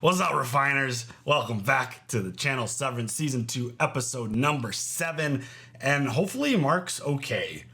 What's up, refiners? Welcome back to the channel. Severance season 2 episode number 7, and hopefully Mark's okay,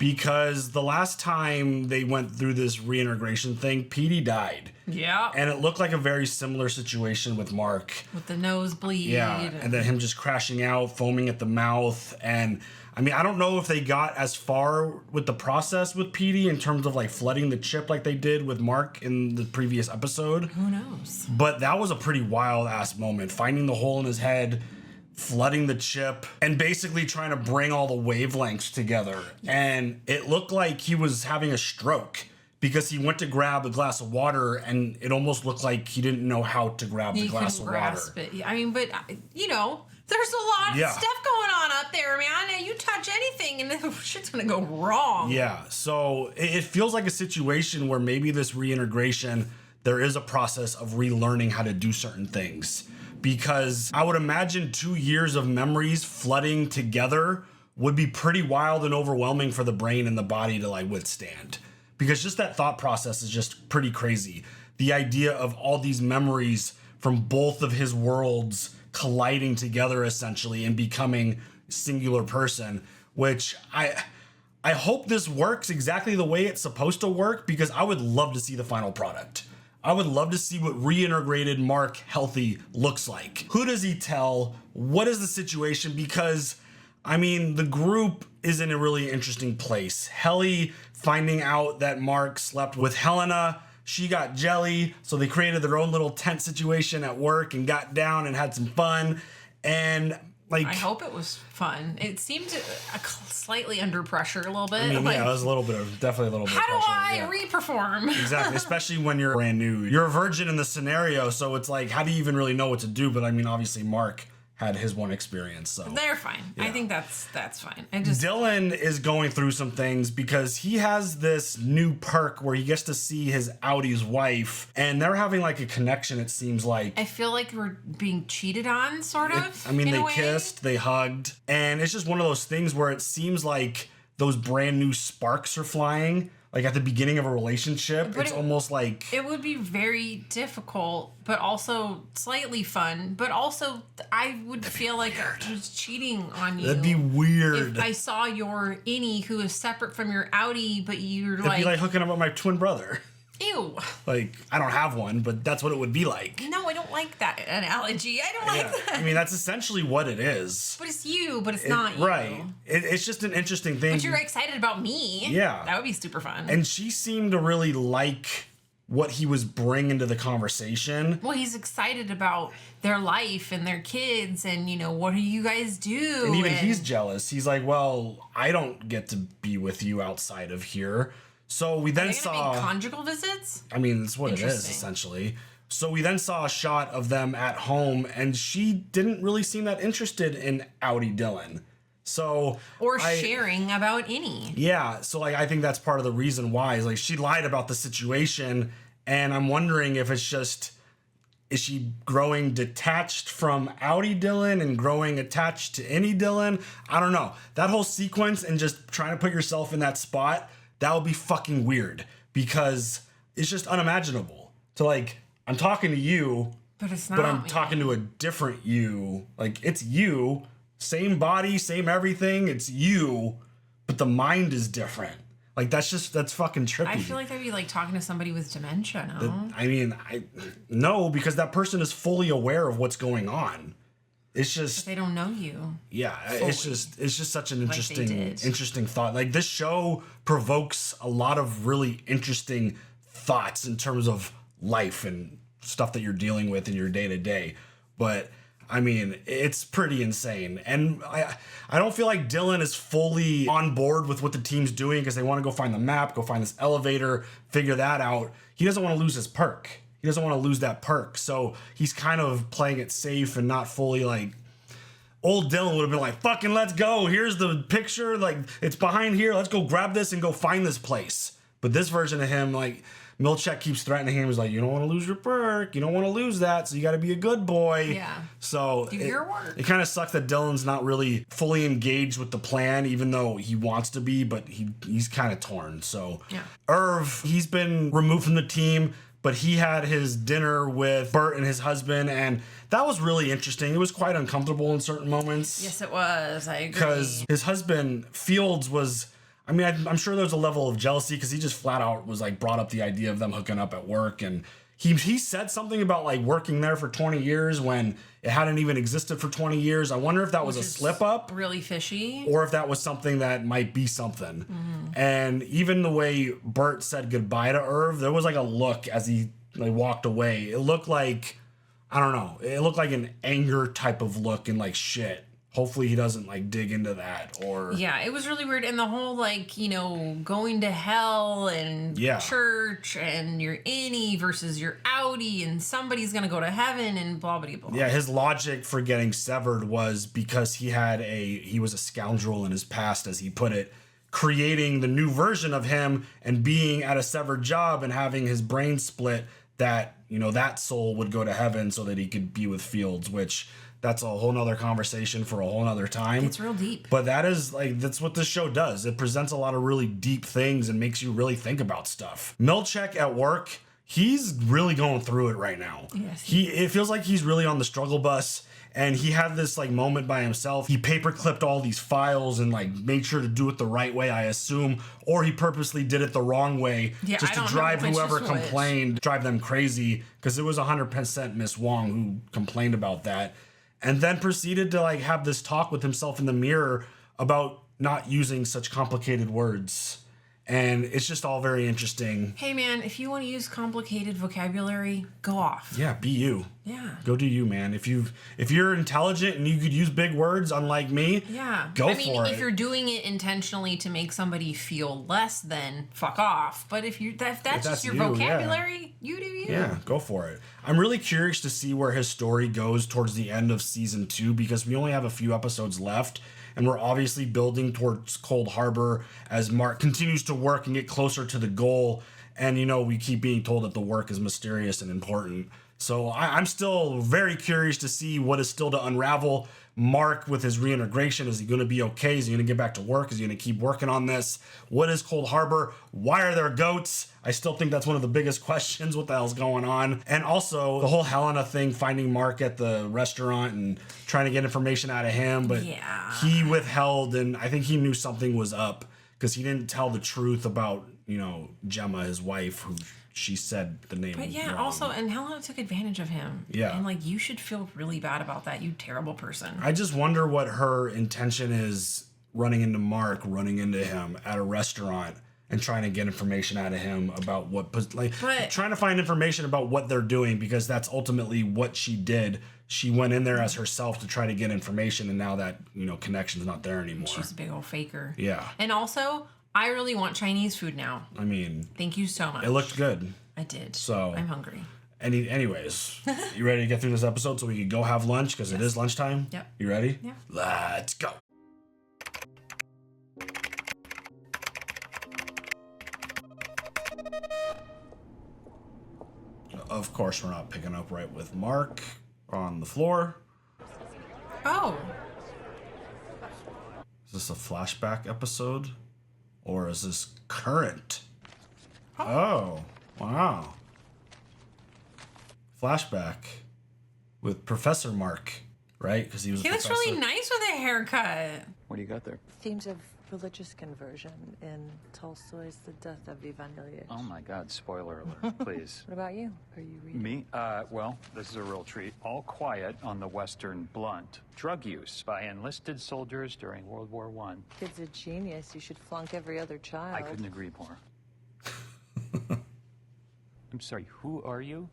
because the last time they went through this reintegration thing, Petey died. Yeah. And it looked like a very similar situation with Mark. With the nosebleed. Yeah, and then him just crashing out, foaming at the mouth. And I mean, I don't know if they got as far with the process with Petey in terms of like flooding the chip like they did with Mark in the previous episode. Who knows? But that was a pretty wild ass moment, finding the hole in his head, flooding the chip, and basically trying to bring all the wavelengths together. And it looked like he was having a stroke, because he went to grab a glass of water and it almost looked like he didn't know how to grab the glass of water. It. I mean, but you know, there's a lot of stuff going on up there, man. You touch anything and shit's gonna go wrong. Yeah, so it feels like a situation where maybe this reintegration, there is a process of relearning how to do certain things. Because I would imagine 2 years of memories flooding together would be pretty wild and overwhelming for the brain and the body to like withstand. Because just that thought process is just pretty crazy. The idea of all these memories from both of his worlds colliding together essentially and becoming a singular person, which I hope this works exactly the way it's supposed to work, because I would love to see the final product. I would love to see what reintegrated Mark healthy looks like. Who does he tell? What is the situation? Because I mean, the group is in a really interesting place. Helly finding out that Mark slept with Helena. She got jelly, so they created their own little tent situation at work and got down and had some fun. And like, I hope it was fun. It seemed slightly under pressure a little bit. I mean, like, yeah, it was definitely a little bit of pressure. How do I reperform? Exactly, especially when you're brand new. You're a virgin in the scenario, so it's like, how do you even really know what to do? But I mean, obviously Mark had his one experience, so they're fine. Yeah. I think that's fine. Dylan is going through some things because he has this new perk where he gets to see his Audi's wife, and they're having like a connection. It seems like I feel like we're being cheated on, sort of. I mean, they kissed, they hugged, and it's just one of those things where it seems like those brand new sparks are flying. Like at the beginning of a relationship, but it's almost like it would be very difficult, but also slightly fun. But also, I would feel like I was cheating on you. That'd be weird. If I saw your innie who is separate from your Audi, but you're It'd be like hooking up with my twin brother. Ew. Like, I don't have one, but that's what it would be like. No, I don't like that analogy. I don't like that. I mean, that's essentially what it is. But it's you, but it's not you. Right. It's just an interesting thing. But you're excited about me. Yeah. That would be super fun. And she seemed to really like what he was bringing to the conversation. Well, he's excited about their life and their kids and, you know, what do you guys do? And even he's jealous. He's like, well, I don't get to be with you outside of here. So we then saw make conjugal visits. I mean, that's what it is essentially. So we then saw a shot of them at home, and she didn't really seem that interested in Audi Dylan. So sharing about any. Yeah, so like I think that's part of the reason why is like she lied about the situation, and I'm wondering if it's just, is she growing detached from Audi Dylan and growing attached to any Dylan? I don't know. That whole sequence and just trying to put yourself in that spot, that would be fucking weird, because it's just unimaginable to like, I'm talking to you, but it's not. But I'm talking to a different you. Like, it's you, same body, same everything. It's you, but the mind is different. Like, that's fucking trippy. I feel like that'd be like talking to somebody with dementia, no? No, because that person is fully aware of what's going on. It's just, but they don't know you. Yeah, fully. It's just such an interesting thought. Like, this show provokes a lot of really interesting thoughts in terms of life and stuff that you're dealing with in your day to day. But I mean, it's pretty insane. And I don't feel like Dylan is fully on board with what the team's doing, because they want to go find the map, go find this elevator, figure that out. He doesn't want to lose his perk. He doesn't want to lose that perk. So he's kind of playing it safe and not fully like, old Dylan would have been like, fucking let's go. Here's the picture. Like, it's behind here. Let's go grab this and go find this place. But this version of him, like, Milchek keeps threatening him. He's like, you don't want to lose your perk. You don't want to lose that. So you got to be a good boy. Yeah. So do your work. It kind of sucks that Dylan's not really fully engaged with the plan, even though he wants to be, but he's kind of torn. So yeah. Irv, he's been removed from the team, but he had his dinner with Bert and his husband, and that was really interesting. It was quite uncomfortable in certain moments. Yes, it was. I agree. Because his husband, Fields, was... I mean, I'm sure there's a level of jealousy because he just flat out was like brought up the idea of them hooking up at work. And he said something about like working there for 20 years when it hadn't even existed for 20 years. I wonder if that was a slip up. Really fishy. Or if that was something that might be something. And even the way Bert said goodbye to Irv, there was like a look as he like walked away. It looked like, I don't know, it looked like an anger type of look and like shit. Hopefully he doesn't like dig into that or... Yeah, it was really weird. And the whole like, going to hell and church and your innie versus your outie and somebody's going to go to heaven and blah, blah, blah. Yeah, his logic for getting severed was because he was a scoundrel in his past, as he put it, creating the new version of him and being at a severed job and having his brain split that, that soul would go to heaven so that he could be with Fields, which... That's a whole nother conversation for a whole nother time. It's real deep. But that's what this show does. It presents a lot of really deep things and makes you really think about stuff. Milchek at work, he's really going through it right now. Yes. It feels like he's really on the struggle bus. And he had this like moment by himself. He paper clipped all these files and like made sure to do it the right way, I assume. Or he purposely did it the wrong way just to drive whoever complained, drive them crazy. Because it was 100% Miss Wong who complained about that. And then proceeded to like have this talk with himself in the mirror about not using such complicated words. And it's just all very interesting. Hey man, if you want to use complicated vocabulary, go off. Yeah, be you. Yeah. Go do you, man. If you're intelligent and you could use big words, unlike me, go for it. If you're doing it intentionally to make somebody feel less than, fuck off. But if that's just your vocabulary, you do you. Yeah, go for it. I'm really curious to see where his story goes towards the end of season 2 because we only have a few episodes left. And we're obviously building towards Cold Harbor as Mark continues to work and get closer to the goal. And, we keep being told that the work is mysterious and important. So I'm still very curious to see what is still to unravel. Mark with his reintegration, is he going to be okay? Is he going to get back to work? Is he going to keep working on this? What is Cold Harbor? Why are there goats? I still think that's one of the biggest questions. What the hell's going on? And also the whole Helena thing, finding Mark at the restaurant and trying to get information out of him. But he withheld, and I think he knew something was up because he didn't tell the truth about, Gemma, his wife, who she said the name. But yeah, wrong. Also, and Helena took advantage of him. Yeah. And like, you should feel really bad about that, you terrible person. I just wonder what her intention is running into Mark, running into him at a restaurant and trying to get information out of him about trying to find information about what they're doing because that's ultimately what she did. She went in there as herself to try to get information, and now that, connection's not there anymore. She's a big old faker. Yeah. And also, I really want Chinese food now. I mean... Thank you so much. It looked good. I did. So... I'm hungry. Anyways, you ready to get through this episode so we can go have lunch? Because it is lunchtime? Yep. You ready? Yeah. Let's go. Of course, we're not picking up right with Mark on the floor. Oh. Is this a flashback episode? Or is this current? Oh, wow. Flashback with Professor Mark, right? Because he looks really nice with a haircut. What do you got there? Themes of religious conversion in Tolstoy's The Death of Ivan Ilyich. Oh my God, spoiler alert, please. What about you? Are you reading? Me? Well, this is a real treat. All Quiet on the Western Blunt. Drug use by enlisted soldiers during World War I. Kid's a genius. You should flunk every other child. I couldn't agree more. I'm sorry, who are you?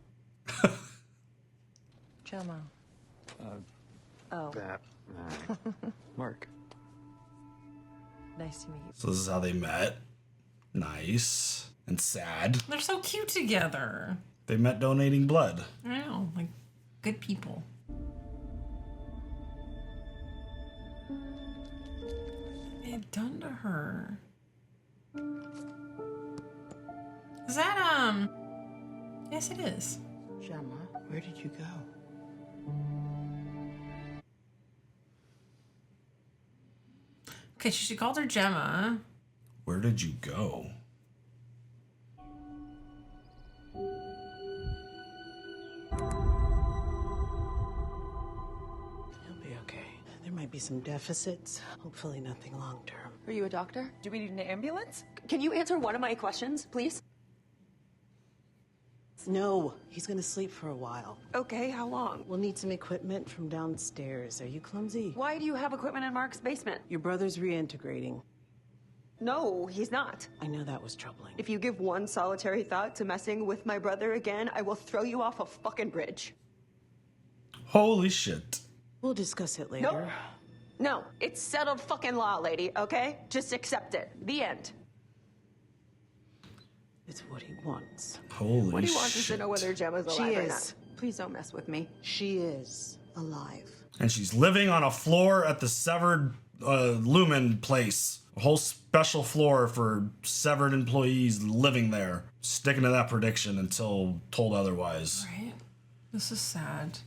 Gemma. Oh. Mark. Nice to meet you. So this is how they met. Nice. And sad. They're so cute together. They met donating blood. I know, like, good people. What they had done to her. Is that, yes it is. Gemma, where did you go? Okay, she called her Gemma. Where did you go? be some deficits. Hopefully nothing long-term. Are you a doctor? Do we need an ambulance? Can you answer one of my questions, please? No, he's gonna sleep for a while. Okay, how long? We'll need some equipment from downstairs. Are you clumsy? Why do you have equipment in Mark's basement? Your brother's reintegrating. No, he's not. I know that was troubling. If you give one solitary thought to messing with my brother again, I will throw you off a fucking bridge. Holy shit. We'll discuss it later. Nope. No, it's settled fucking law, lady, okay? Just accept it. The end. It's what he wants. Holy shit. What he wants is to know whether Gemma's alive She or is. not. Please don't mess with me. She is alive. And she's living on a floor at the severed Lumen place. A whole special floor for severed employees living there. Sticking to that prediction until told otherwise. Right? This is sad.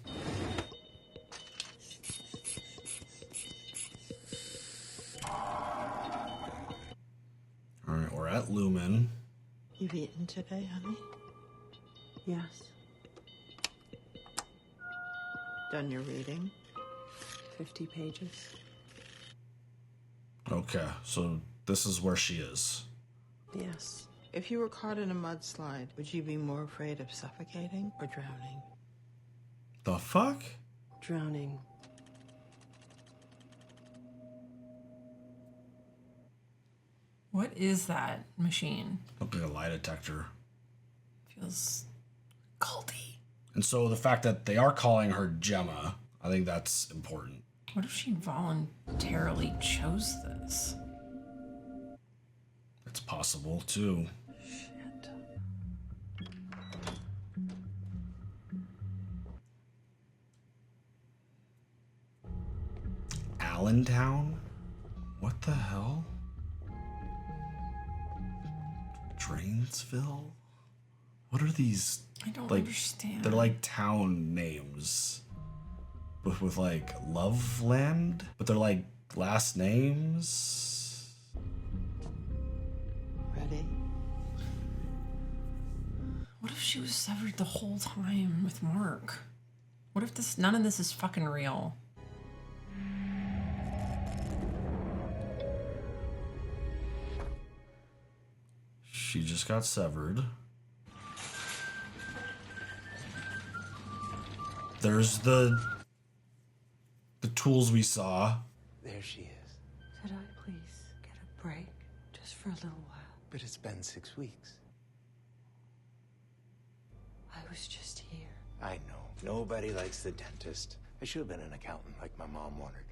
Alright, we're at Lumen. You've eaten today, honey? Yes. Done your reading? 50 pages? Okay, so this is where she is. Yes. If you were caught in a mudslide, would you be more afraid of suffocating or drowning? The fuck? Drowning. What is that machine? Look like a lie detector. Feels culty. And so the fact that they are calling her Gemma, I think that's important. What if she voluntarily chose this? It's possible too. Shit. Allentown? What the hell? Drainsville? What are these? I don't like, understand. They're like town names. With like Loveland? But they're like last names? Ready? What if she was severed the whole time with Mark? What if none of this is fucking real? She just got severed. There's the tools we saw. There she is. Could I please get a break just for a little while? But it's been 6 weeks. I was just here. I know. Nobody likes the dentist. I should have been an accountant like my mom wanted.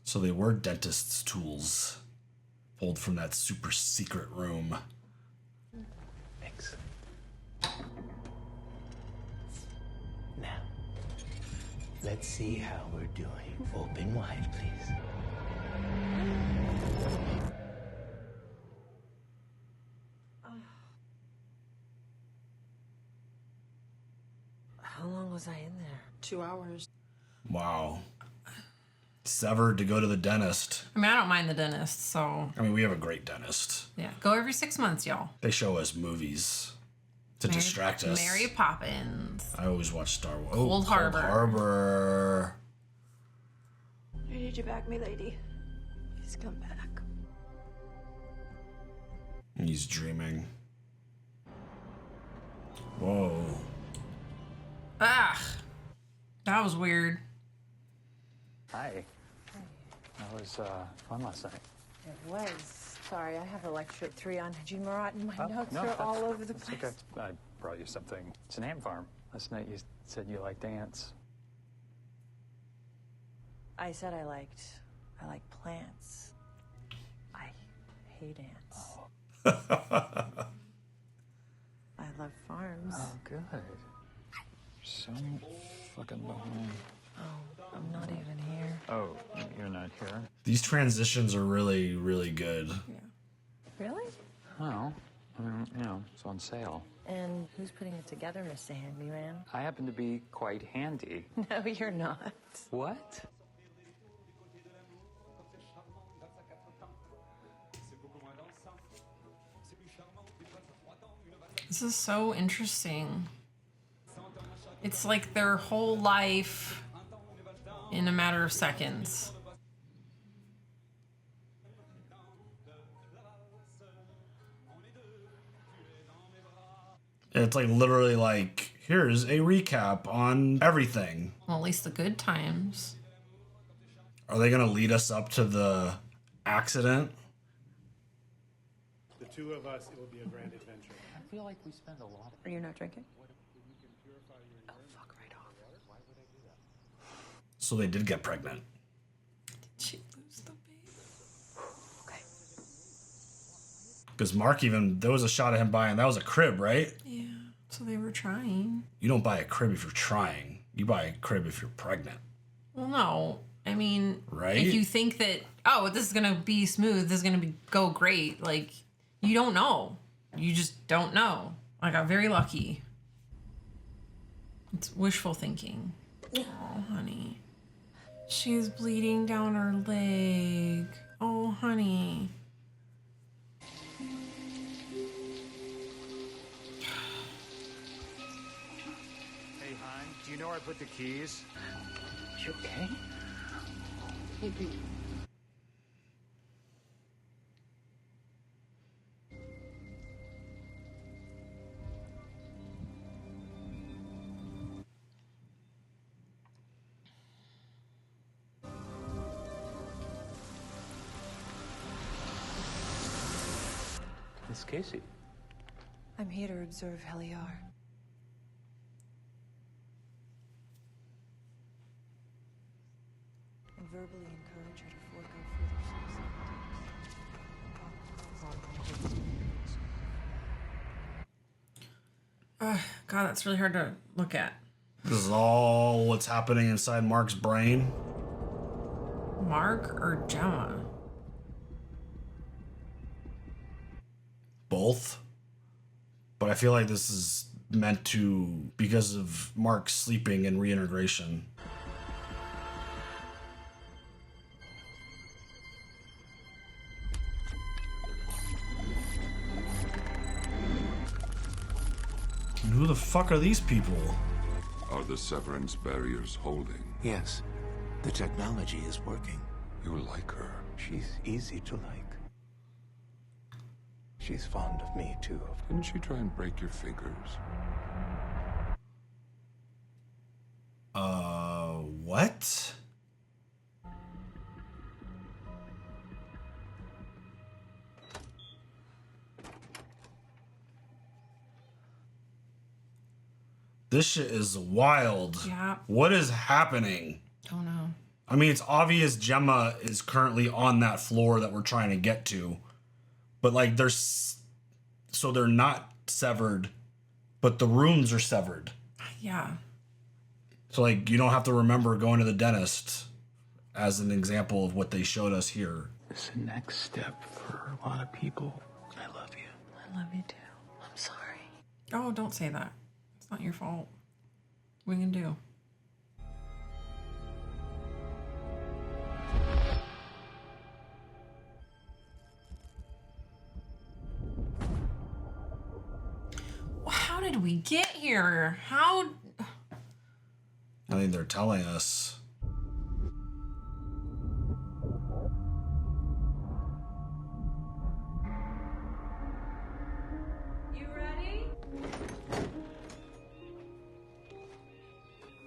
So they were dentist's tools. Pulled from that super secret room. Thanks. Now, let's see how we're doing. Open wide, please. How long was I in there? 2 hours. Wow. Severed to go to the dentist. I mean, I don't mind the dentist, so I mean, we have a great dentist. yeah. Go every 6 months, y'all. They show us movies to distract us. Mary Poppins. I always watch Star Wars. Cold Harbor. Cold Harbor. I need you back, me lady. Please come back. He's dreaming. Whoa. Ah, that was weird. Hi. That was fun last night. It was. Sorry, I have a lecture at 3 on Gene Marat and my notes no, are that's- all over the that's place. okay. I brought you something. It's an ant farm. Last night you said you liked ants. I said I like plants. I hate ants. I love farms. Oh, good. So fucking behind. Oh, I'm not even here. Oh, you're not here? These transitions are really, really good. Really? Well, I mean, you know, it's on sale. And who's putting it together, Mr. Handyman? I happen to be quite handy. No, you're not. What? This is so interesting. It's like their whole life in a matter of seconds. It's like literally like, here's a recap on everything. Well, at least the good times. Are they going to lead us up to the accident? The two of us, it will be a grand adventure. I feel like we spend a lot of... Are you not drinking? Oh, fuck right off. Why would I do that? So they did get pregnant. Did she lose the baby? Okay. Because Mark even, there was a shot of him buying, that was a crib, right? Yeah, so they were trying. You don't buy a crib if you're trying. You buy a crib if you're pregnant. Well, no. I mean, right? If you think that, oh, this is going to be smooth, this is going to go great, like, you don't know. You just don't know. I got very lucky. It's wishful thinking. Oh, honey. She's bleeding down her leg. Oh, honey. Hey, hon, do you know where I put the keys? You okay? Miss Casey. I'm here to observe Heliar. And verbally encourage her to forego further suicide. God, that's really hard to look at. This is all what's happening inside Mark's brain. Mark or Gemma? Both. But I feel like this is meant to, because of Mark sleeping and reintegration. And who the fuck are these people? Are the Severance barriers holding? Yes, the technology is working. You like her. She's easy to like. She's fond of me, too. Didn't she try and break your fingers? What? This shit is wild. Yeah. What is happening? Don't know. I mean, it's obvious Gemma is currently on that floor that we're trying to get to. But, like, so they're not severed, but the rooms are severed. Yeah. So, like, you don't have to remember going to the dentist as an example of what they showed us here. It's the next step for a lot of people. I love you. I love you too. I'm sorry. Oh, don't say that. It's not your fault. What are you gonna do? How did we get here? How? I think they're telling us. You ready?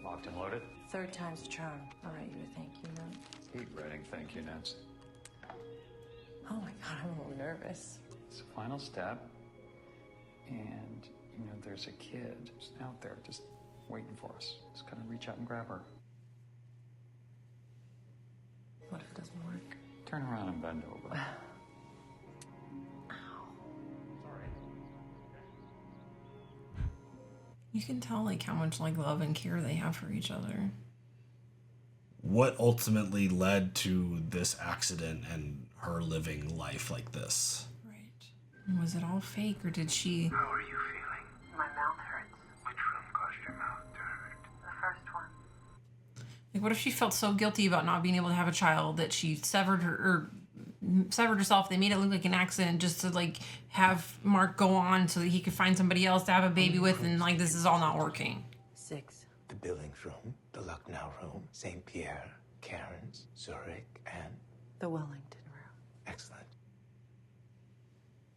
Locked and loaded? Third time's a charm. I'll write you a thank you note. Keep writing thank you notes. Oh my god, I'm a little nervous. It's the final step. And, you know, there's a kid just out there just waiting for us. Just gotta reach out and grab her. What if it doesn't work? Turn around and bend over. You can tell like how much like love and care they have for each other. What ultimately led to this accident and her living life like this? Right. Was it all fake or did she? How are you feeling? My mouth hurts. Which room caused your mouth to hurt? The first one. Like, what if she felt so guilty about not being able to have a child that she severed herself? They made it look like an accident just to like have Mark go on so that he could find somebody else to have a baby with, and like this is all not working. 6. The Billings room, the Lucknow room, St. Pierre, Cairns, Zurich, and... The Wellington room. Excellent.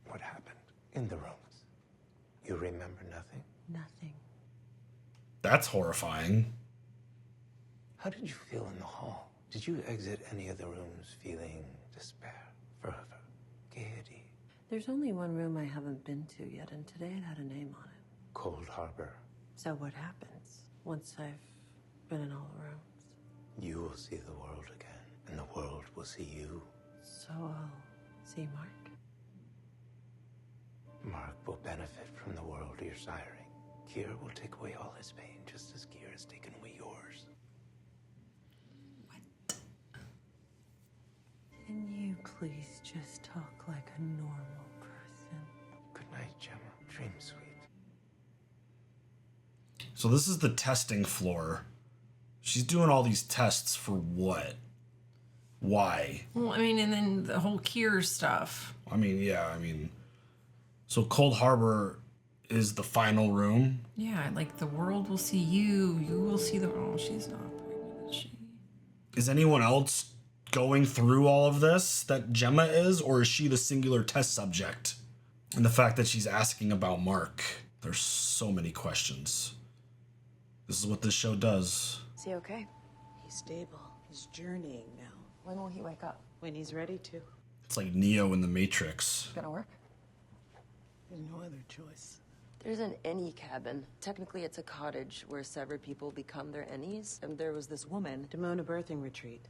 What happened in the rooms? You remember nothing? Nothing. That's horrifying. How did you feel in the hall? Did you exit any of the rooms feeling despair, fervor, gaiety? There's only one room I haven't been to yet, and today it had a name on it. Cold Harbor. So what happens once I've been in all the rooms? You will see the world again, and the world will see you. So I'll see Mark. Mark will benefit from the world you're siring. Kier will take away all his pain, just as Kier has taken away yours. Can you please just talk like a normal person? Good night, Gemma. Dream sweet. So this is the testing floor. She's doing all these tests for what? Why? Well, I mean, and then the whole Kier stuff. I mean, yeah, so Cold Harbor is the final room. Yeah, like the world will see you. You will see the. Oh, she's not pregnant, is she? Is anyone else going through all of this that Gemma is, or is she the singular test subject? And the fact that she's asking about Mark. There's so many questions. This is what this show does. Is he okay? He's stable. He's journeying now. When will he wake up? When he's ready to. It's like Neo in the Matrix. Gonna work? There's no other choice. There's an any cabin. Technically, it's a cottage where severed people become their any's. And there was this woman. Demona birthing retreat.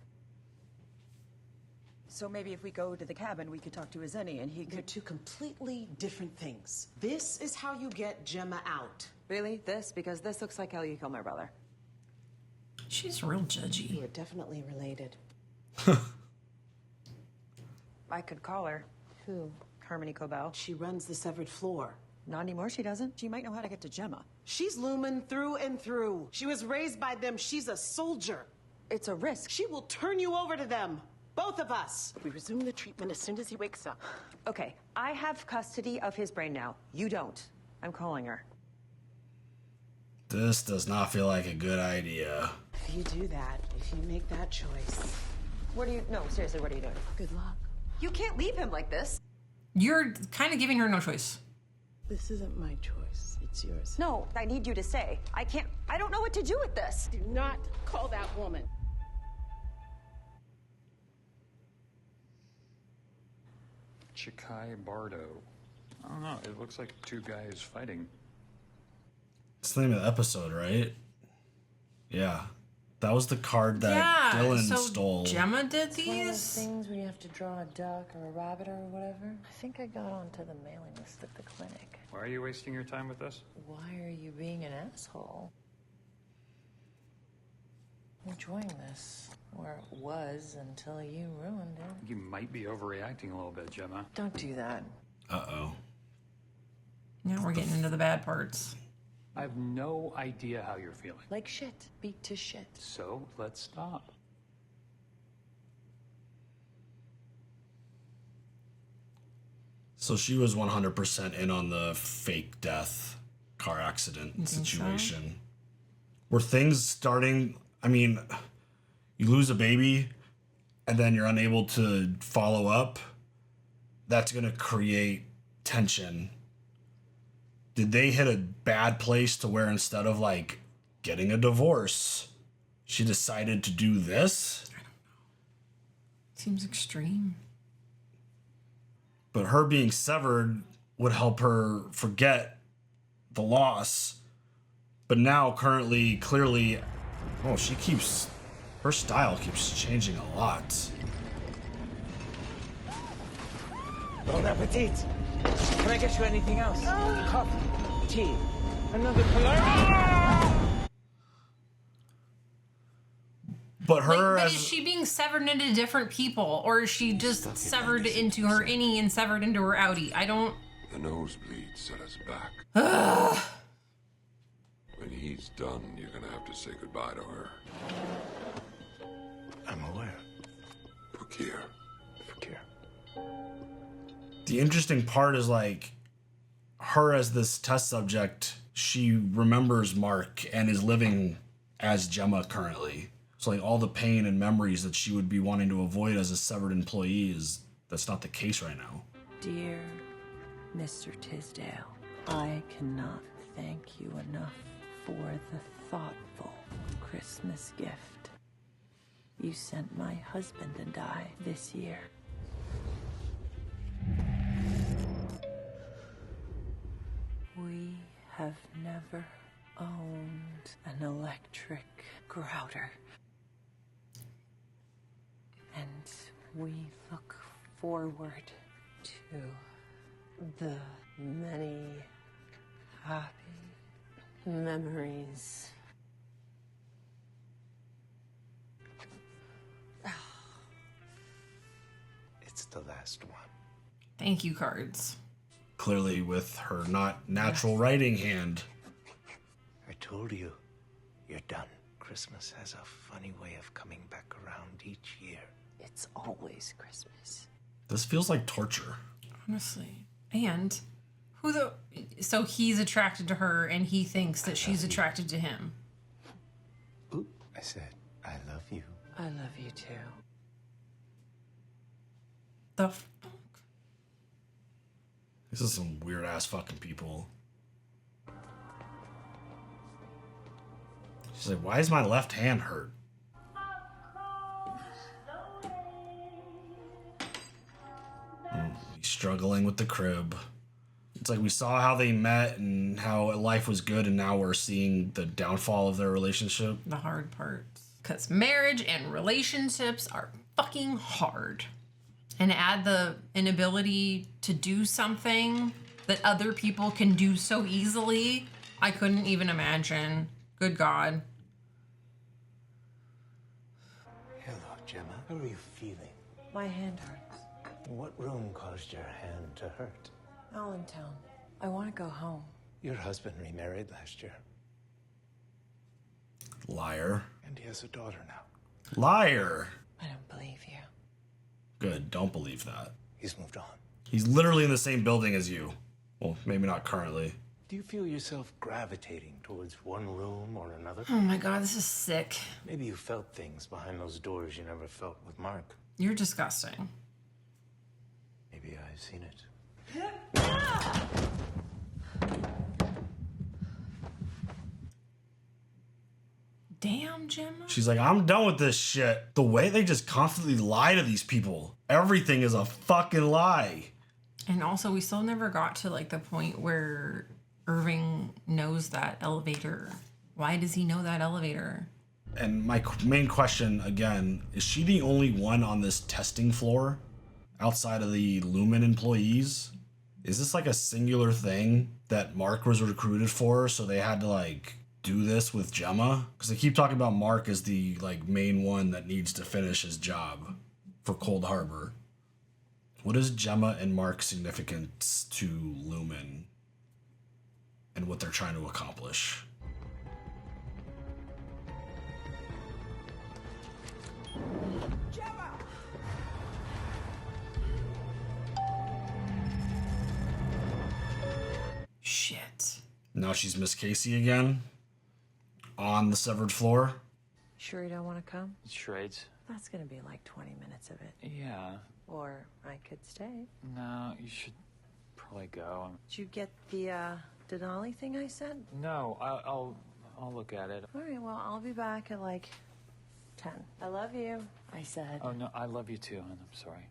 So maybe if we go to the cabin, we could talk to his any and he They're could... two completely different things. This is how you get Gemma out. Really? This? Because this looks like how you kill my brother. She's real judgy. You are definitely related. I could call her. Who? Harmony Cobell. She runs the severed floor. Not anymore, she doesn't. She might know how to get to Gemma. She's Lumen through and through. She was raised by them. She's a soldier. It's a risk. She will turn you over to them. Both of us. We resume the treatment as soon as he wakes up. Okay, I have custody of his brain now. You don't. I'm calling her. This does not feel like a good idea. If you do that, if you make that choice... No, seriously, what are you doing? Good luck. You can't leave him like this. You're kind of giving her no choice. This isn't my choice. It's yours. No, I need you to stay. I don't know what to do with this. Do not call that woman. Chikhai Bardo. I don't know. It looks like two guys fighting. It's the name of the episode, right? Yeah. That was the card that Dylan stole. Gemma did It's one of those these? things where you have to draw a duck or a rabbit or whatever. I think I got onto the mailing list at the clinic. Why are you wasting your time with this? Why are you being an asshole? I'm enjoying this. Or it was until you ruined it. You might be overreacting a little bit, Gemma. Don't do that. Uh-oh. Now we're getting into the bad parts. I have no idea how you're feeling. Like shit. Beat to shit. So let's stop. So she was 100% in on the fake death car accident situation. So? Were things starting... you lose a baby and then you're unable to follow up. That's going to create tension. Did they hit a bad place to where instead of getting a divorce, she decided to do this? I don't know. Seems extreme. But her being severed would help her forget the loss. But now, currently, clearly, her style keeps changing a lot. Bon appetit. Can I get you anything else? Coffee, tea, another cologne. But her but is she being severed into different people, or is she just severed into her innie and severed into her outie? I don't. The nosebleed set us back. When he's done, you're gonna have to say goodbye to her. I'm aware. Fakir. The interesting part is her as this test subject, she remembers Mark and is living as Gemma currently. So like all the pain and memories that she would be wanting to avoid as a severed employee that's not the case right now. Dear Mr. Tisdale, I cannot thank you enough for the thoughtful Christmas gift you sent my husband and I this year. We have never owned an electric grouter. And we look forward to the many happy memories. It's the last one. Thank you, cards. Clearly with her not natural writing hand. I told you, you're done. Christmas has a funny way of coming back around each year. It's always Christmas. This feels like torture. Honestly. And so he's attracted to her and he thinks that she's attracted to him. Ooh, I said, I love you. I love you too. The fuck? This is some weird ass fucking people. She's like, why is my left hand hurt? He's struggling with the crib. It's like we saw how they met and how life was good, and now we're seeing the downfall of their relationship. The hard parts. Because marriage and relationships are fucking hard. And add the inability to do something that other people can do so easily. I couldn't even imagine. Good God. Hello, Gemma. How are you feeling? My hand hurts. What room caused your hand to hurt? Allentown. I want to go home. Your husband remarried last year. Liar. And he has a daughter now. Liar. I don't believe you. Good, don't believe that. He's moved on. He's literally in the same building as you. Well, maybe not currently. Do you feel yourself gravitating towards one room or another? Oh my God, this is sick. Maybe you felt things behind those doors you never felt with Mark. You're disgusting. Maybe I've seen it. Damn, Gemma. She's like, I'm done with this shit. The way they just constantly lie to these people. Everything is a fucking lie. And also, we still never got to like the point where Irving knows that elevator. Why does he know that elevator? And my main question, again, is she the only one on this testing floor outside of the Lumen employees? Is this like a singular thing that Mark was recruited for, so they had to like do this with Gemma? Because they keep talking about Mark as the like main one that needs to finish his job for Cold Harbor. What is Gemma and Mark's significance to Lumen and what they're trying to accomplish? Gemma! Shit. Now she's Miss Casey again on the severed floor. Sure you don't want to come? Charades? That's going to be like 20 minutes of it. Yeah. Or I could stay. No, you should probably go. Did you get the Denali thing I sent? No, I'll look at it. All right, well, I'll be back at like 10. I love you, I said. Oh, no, I love you too, hon. I'm sorry.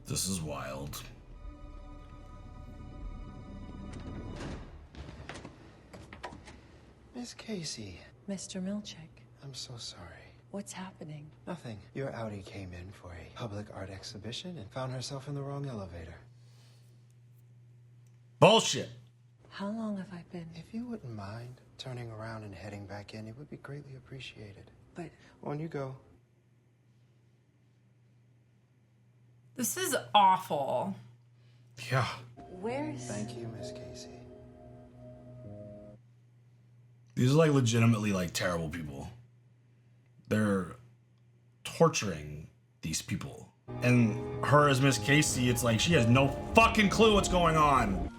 This is wild. Miss Casey. Mr. Milchick. I'm so sorry. What's happening? Nothing. Your Audi came in for a public art exhibition and found herself in the wrong elevator. Bullshit. How long have I been? If you wouldn't mind turning around and heading back in, it would be greatly appreciated. But on you go. This is awful. Yeah. Where's... Thank you, Miss Casey. These are like legitimately like terrible people. They're torturing these people. And her as Miss Casey, it's like she has no fucking clue what's going on.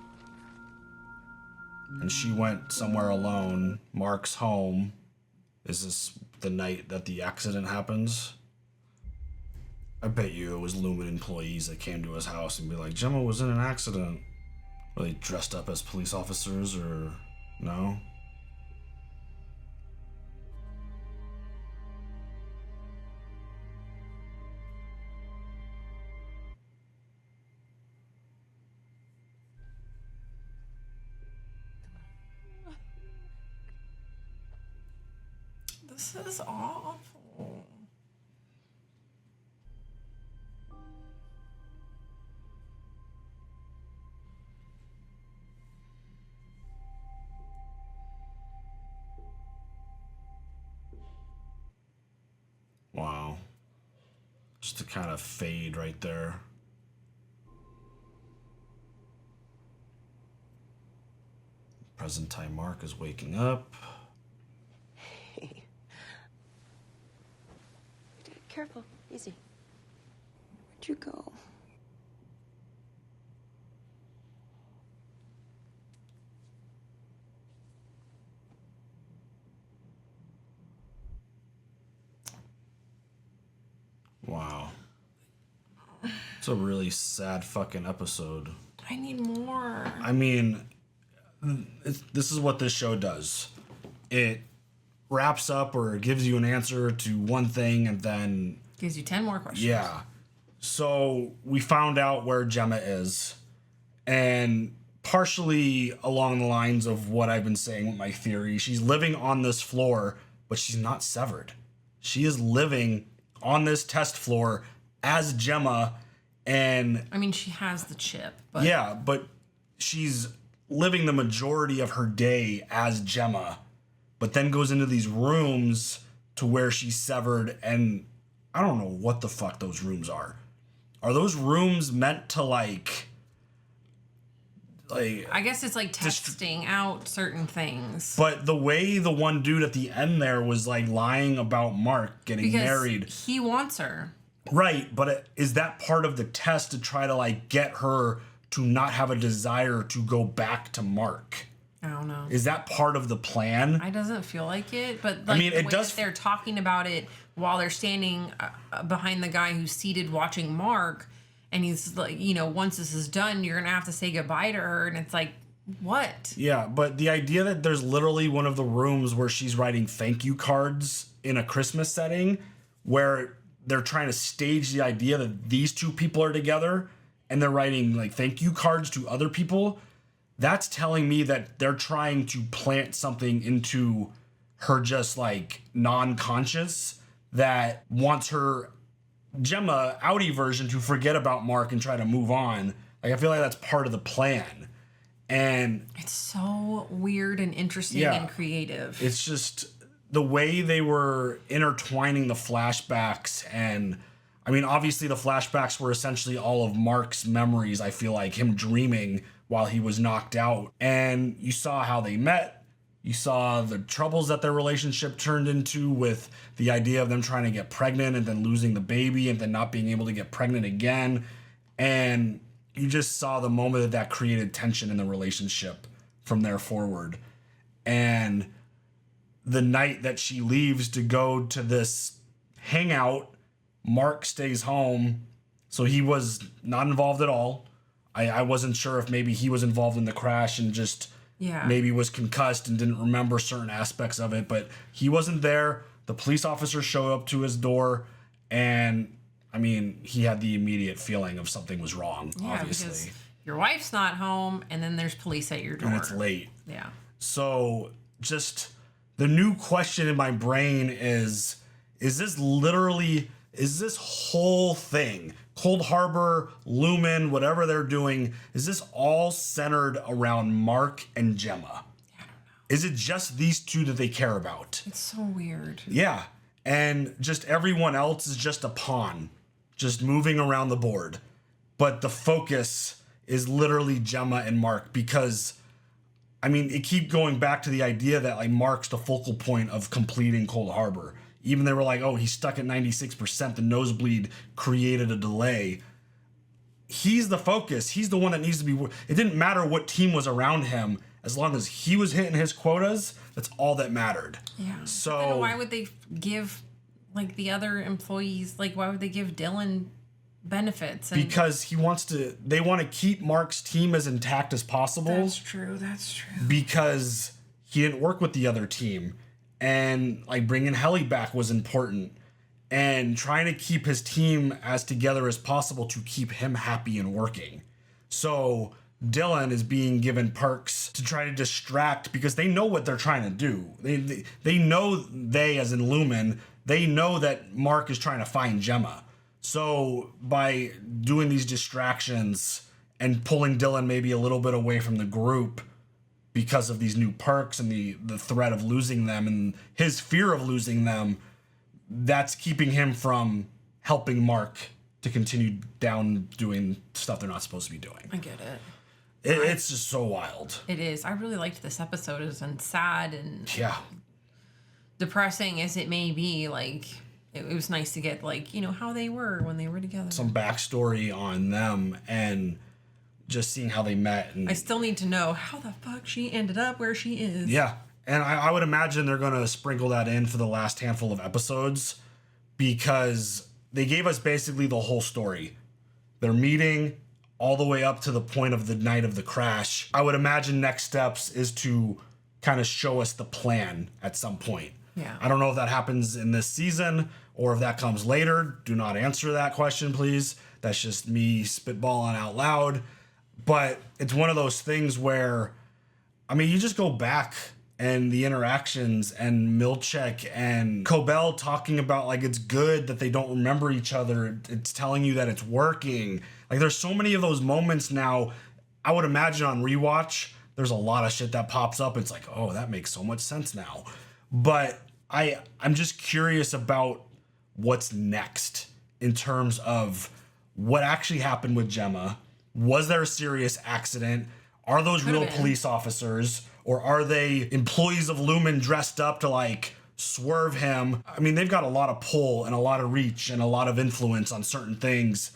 And she went somewhere alone. Mark's home. Is this the night that the accident happens? I bet you it was Lumen employees that came to his house and be like, Gemma was in an accident. Were they dressed up as police officers or no? This is awful. Wow. Just a kind of fade right there. Present time Mark is waking up. Hey. Careful. Easy. Where'd you go? Wow. It's a really sad fucking episode. I need more. I mean, this is what this show does. It wraps up or gives you an answer to one thing and then Gives you 10 more questions. yeah. So we found out where Gemma is, and partially along the lines of what I've been saying with my theory, she's living on this floor, but she's not severed. She is living on this test floor as Gemma, and I mean, she has the chip, but yeah, but she's living the majority of her day as Gemma, but then goes into these rooms to where she's severed, and I don't know what the fuck those rooms are. Are those rooms meant to like I guess it's like testing out certain things. But the way the one dude at the end there was like lying about Mark getting married. He wants her. Right, but is that part of the test to try to like get her to not have a desire to go back to Mark? I don't know. Is that part of the plan? It doesn't feel like it, but like I mean, the it way does. that they're talking about it while they're standing behind the guy who's seated watching Mark, and he's like, you know, once this is done, you're gonna have to say goodbye to her, and it's like, what? Yeah, but the idea that there's literally one of the rooms where she's writing thank you cards in a Christmas setting, where they're trying to stage the idea that these two people are together, and they're writing like thank you cards to other people. That's telling me that they're trying to plant something into her just like non-conscious that wants her Gemma outie version to forget about Mark and try to move on. Like I feel like that's part of the plan. And it's so weird and interesting and creative. It's just the way they were intertwining the flashbacks, and I mean obviously the flashbacks were essentially all of Mark's memories, I feel like him dreaming while he was knocked out. And you saw how they met. You saw the troubles that their relationship turned into with the idea of them trying to get pregnant and then losing the baby and then not being able to get pregnant again. And you just saw the moment that created tension in the relationship from there forward. And the night that she leaves to go to this hangout, Mark stays home. So he was not involved at all. I wasn't sure if maybe he was involved in the crash and just maybe was concussed and didn't remember certain aspects of it, but he wasn't there. The police officer showed up to his door, and I mean, he had the immediate feeling of something was wrong, obviously. Because your wife's not home, and then there's police at your door. And it's late. Yeah. So just the new question in my brain is this whole thing, Cold Harbor, Lumen, whatever they're doing, is this all centered around Mark and Gemma? I don't know. Is it just these two that they care about? It's so weird. Yeah. And just everyone else is just a pawn, just moving around the board. But the focus is literally Gemma and Mark, because, I mean, it keep going back to the idea that like Mark's the focal point of completing Cold Harbor. even they were like, oh, he's stuck at 96%, the nosebleed created a delay. He's the focus. He's the one that needs to be. It didn't matter what team was around him. As long as he was hitting his quotas, that's all that mattered. Yeah. So But then why would they give, like, the other employees, like, why would they give Dylan benefits? Because they want to keep Mark's team as intact as possible. That's true. Because he didn't work with the other team. And, like, bringing Helly back was important. And trying to keep his team as together as possible to keep him happy and working. So Dylan is being given perks to try to distract because they know what they're trying to do. They know as in Lumen, they know that Mark is trying to find Gemma. So by doing these distractions and pulling Dylan maybe a little bit away from the group because of these new perks and the threat of losing them and his fear of losing them, that's keeping him from helping Mark to continue down doing stuff they're not supposed to be doing. I get it. It's just so wild. It is. I really liked this episode. It was sad and yeah, depressing as it may be. Like, it was nice to get, like, you know, how they were when they were together. Some backstory on them and just seeing how they met. And I still need to know how the fuck she ended up where she is. Yeah. And I would imagine they're going to sprinkle that in for the last handful of episodes because they gave us basically the whole story. They're meeting all the way up to the point of the night of the crash. I would imagine next steps is to kind of show us the plan at some point. Yeah. I don't know if that happens in this season or if that comes later. Do not answer that question, please. That's just me spitballing out loud. But it's one of those things where, I mean, you just go back and the interactions and Milchek and Cobell talking about, like, it's good that they don't remember each other. It's telling you that it's working. Like, there's so many of those moments now. I would imagine on rewatch, there's a lot of shit that pops up. It's like, oh, that makes so much sense now. But I'm just curious about what's next in terms of what actually happened with Gemma. Was there a serious accident? Are those real police officers? Or are they employees of Lumen dressed up to, like, swerve him? I mean, they've got a lot of pull and a lot of reach and a lot of influence on certain things.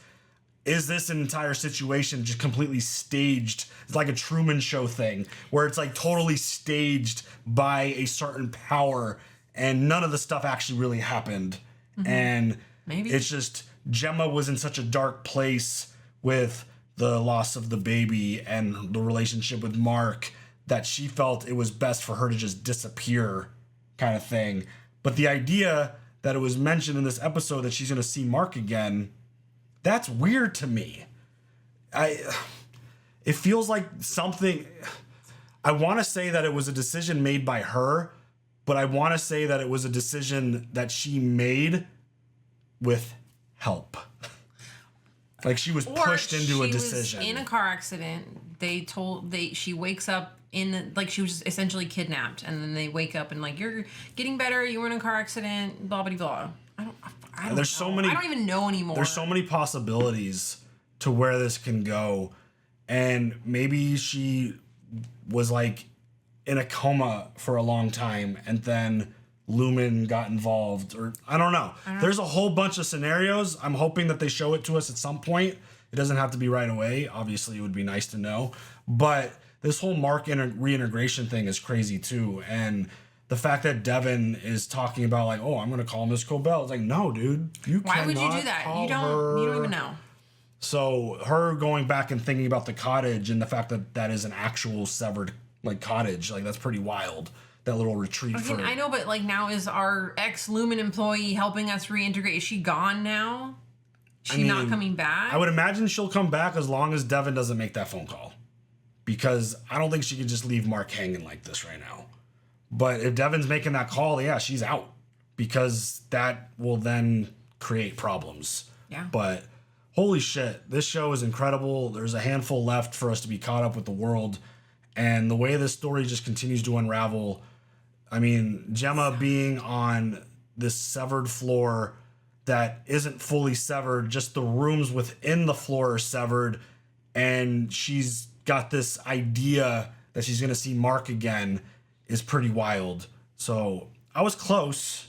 Is this entire situation just completely staged? It's like a Truman Show thing where it's, like, totally staged by a certain power and none of the stuff actually really happened. Mm-hmm. And maybe it's just Gemma was in such a dark place with the loss of the baby and the relationship with Mark that she felt it was best for her to just disappear, kind of thing. But the idea that it was mentioned in this episode that she's going to see Mark again, that's weird to me. It feels like something. I want to say that it was a decision made by her, but I want to say that it was a decision that she made with help. Like she was pushed into a decision. Was in a car accident. She wakes up like she was essentially kidnapped, and then they wake up and, like, you're getting better. You were in a car accident. Blah blah blah. I don't There's know. so many. I don't even know anymore. There's so many possibilities to where this can go, and maybe she was, like, in a coma for a long time, and then Lumen got involved, or I don't know. There's a whole bunch of scenarios. I'm hoping that they show it to us at some point. It doesn't have to be right away. Obviously, it would be nice to know. But this whole Mark reintegration thing is crazy too. And the fact that Devin is talking about, like, oh, I'm going to call Miss Cobell. It's like, no, dude. Why would you do that? You don't even know. So her going back and thinking about the cottage and the fact that that is an actual severed, like, cottage, like, that's pretty wild. That little retreat. I know, but, like, now is our ex-Lumen employee helping us reintegrate? Is she gone now? She's not coming back? I would imagine she'll come back as long as Devin doesn't make that phone call. Because I don't think she could just leave Mark hanging like this right now. But if Devin's making that call, yeah, she's out. Because that will then create problems. Yeah. But holy shit, this show is incredible. There's a handful left for us to be caught up with the world. And the way this story just continues to unravel, I mean, Gemma being on this severed floor that isn't fully severed, just the rooms within the floor are severed, and she's got this idea that she's going to see Mark again is pretty wild. So I was close.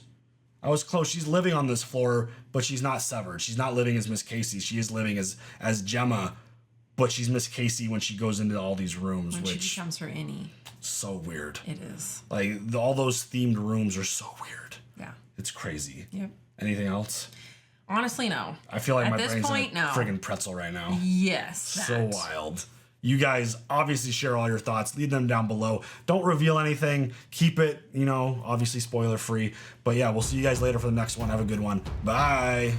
I was close. She's living on this floor, but she's not severed. She's not living as Miss Casey. She is living as Gemma, but she's Miss Casey when she goes into all these rooms, When which she becomes her innie. so weird. It is. Like all those themed rooms are so weird. Yeah. It's crazy. Yep. Anything else? Honestly, no. I feel like At my this brain's point, in a no. friggin' pretzel right now. Yes. So wild. You guys obviously share all your thoughts. Leave them down below. Don't reveal anything. Keep it, obviously spoiler free. But yeah, we'll see you guys later for the next one. Have a good one. Bye.